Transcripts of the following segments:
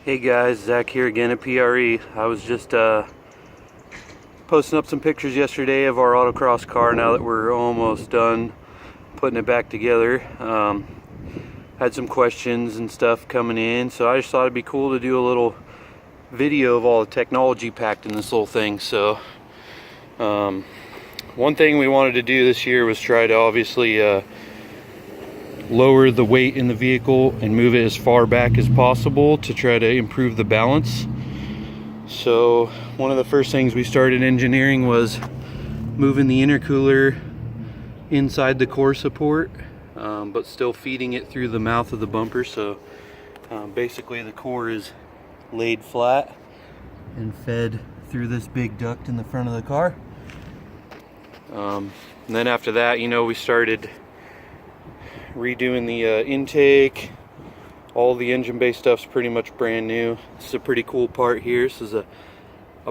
Hey guys, Zach here again at PRE. I was just posting up some pictures yesterday of our autocross car now that we're almost done putting it back together. Had some questions and stuff coming in, so I just thought it'd be cool to do a little video of all the technology packed in this little thing. So one thing we wanted to do this year was try to obviously lower the weight in the vehicle and move it as far back as possible to try to improve the balance. So one of the first things we started engineering was moving the intercooler inside the core support, but still feeding it through the mouth of the bumper. So basically the core is laid flat and fed through this big duct in the front of the car. And then after that, we started redoing the intake. All the engine bay stuff's pretty much brand new. This is a pretty cool part here. This is a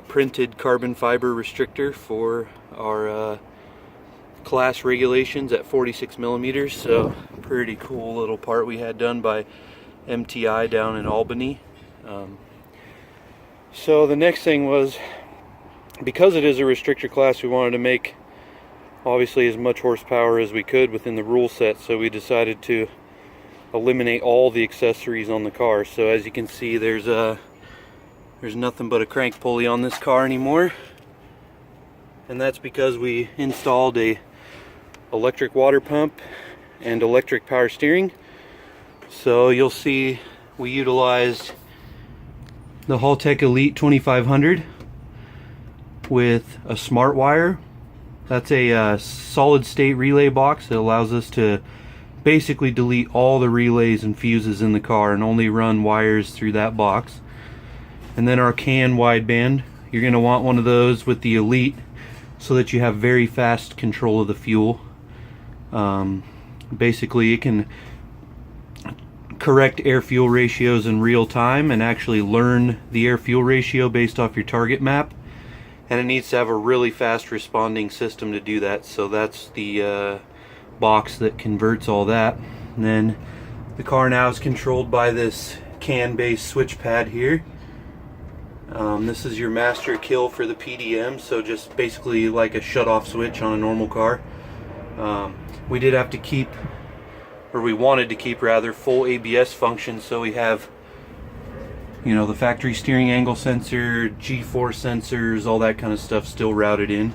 printed carbon fiber restrictor for our class regulations at 46 millimeters. So pretty cool little part we had done by MTI down in Albany. So the next thing was, because it is a restrictor class, we wanted to make obviously as much horsepower as we could within the rule set, so we decided to eliminate all the accessories on the car. So as you can see, there's nothing but a crank pulley on this car anymore, and that's because we installed a electric water pump and electric power steering. So you'll see we utilized the Haltech Elite 2500 with a smartwire. That's a solid state relay box that allows us to basically delete all the relays and fuses in the car and only run wires through that box. And then our CAN wideband, you're going to want one of those with the Elite so that you have very fast control of the fuel. Basically it can correct air fuel ratios in real time and actually learn the air fuel ratio based off your target map. And it needs to have a really fast responding system to do that. So that's the box that converts all that. And then the car now is controlled by this CAN based switch pad here. This is your master kill for the PDM, so just basically like a shut off switch on a normal car. We did have to keep, or we wanted to keep rather, full ABS function, so we have the factory steering angle sensor, G-force sensors, all that kind of stuff still routed in.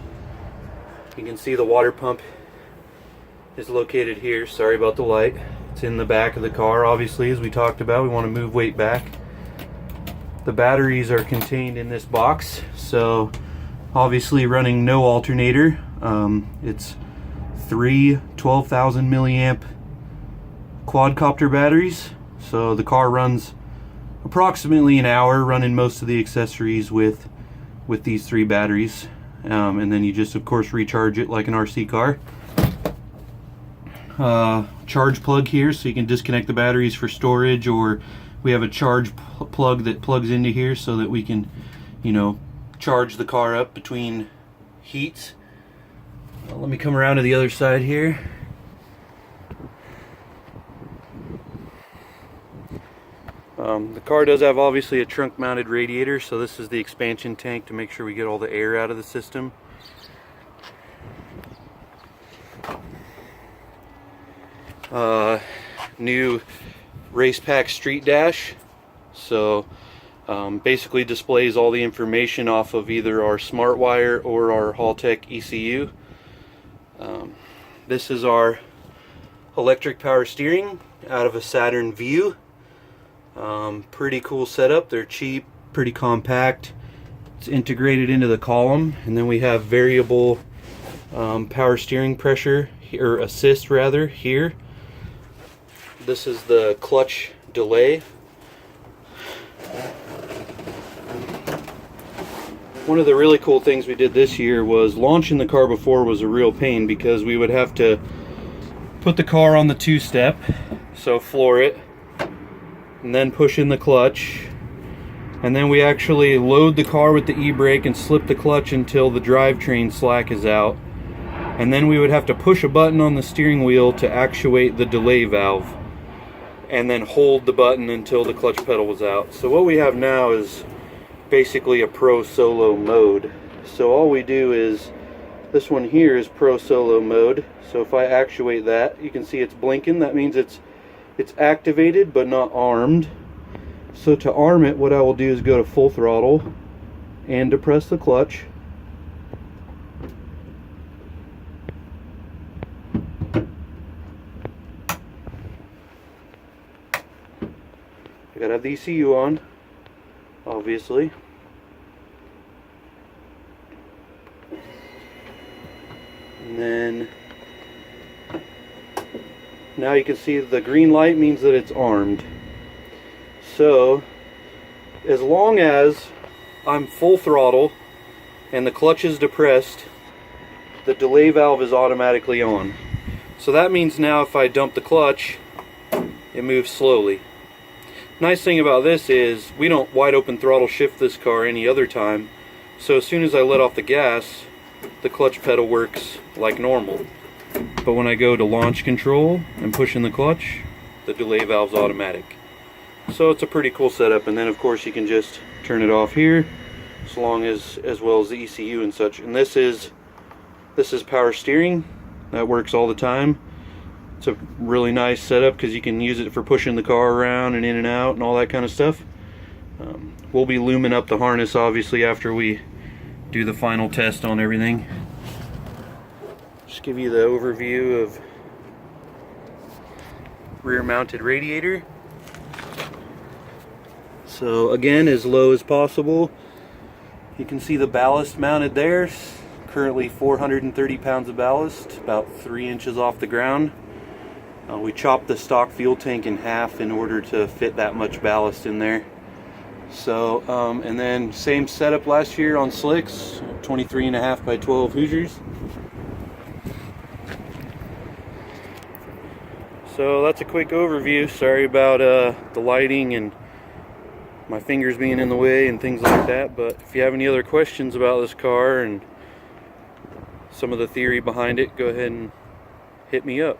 You can see the water pump is located here. Sorry about the light. It's in the back of the car, obviously, as we talked about. We want to move weight back. The batteries are contained in this box, so obviously running no alternator. It's three 12,000 milliamp quadcopter batteries, so the car runs approximately an hour running most of the accessories with these three batteries, and then you just of course recharge it like an RC car. Charge plug here, so you can disconnect the batteries for storage, or we have a charge plug that plugs into here so that we can charge the car up between heats. Let me come around to the other side here. The car does have obviously a trunk mounted radiator, so this is the expansion tank to make sure we get all the air out of the system. New racepak street dash, so basically displays all the information off of either our smartwire or our Haltech ECU. This is our electric power steering out of a Saturn View. Pretty cool setup. They're cheap, pretty compact. It's integrated into the column, and then we have variable power steering pressure, or assist rather, here. This is the clutch delay. One of the really cool things we did this year was launching the car before was a real pain, because we would have to put the car on the two-step, so floor it, and then push in the clutch, and then we actually load the car with the e-brake and slip the clutch until the drivetrain slack is out, and then we would have to push a button on the steering wheel to actuate the delay valve. and then hold the button until the clutch pedal was out. So what we have now is basically a pro solo mode. So all we do is, this one here is pro solo mode. So if I actuate that, you can see it's blinking. That means it's activated but not armed. So to arm it, what I will do is go to full throttle and depress the clutch. I gotta have the ECU on, obviously. And then now you can see the green light means that it's armed. So as long as I'm full throttle and the clutch is depressed, the delay valve is automatically on. So that means now if I dump the clutch, it moves slowly. Nice thing about this is we don't wide open throttle shift this car any other time, so as soon as I let off the gas, the clutch pedal works like normal. But when I go to launch control and push in the clutch, the delay valve's automatic. So it's a pretty cool setup. And then of course you can just turn it off here, as well as the ECU and such. And this is power steering. That works all the time. It's a really nice setup because you can use it for pushing the car around and in and out and all that kind of stuff. We'll be looming up the harness obviously after we do the final test on everything. Just give you the overview of rear mounted radiator. So again, as low as possible. You can see the ballast mounted there. Currently 430 pounds of ballast, about 3 inches off the ground. We chopped the stock fuel tank in half in order to fit that much ballast in there. So, and then same setup last year on slicks, 23.5 by 12 Hoosiers. So that's a quick overview. Sorry about the lighting and my fingers being in the way and things like that, but if you have any other questions about this car and some of the theory behind it, go ahead and hit me up.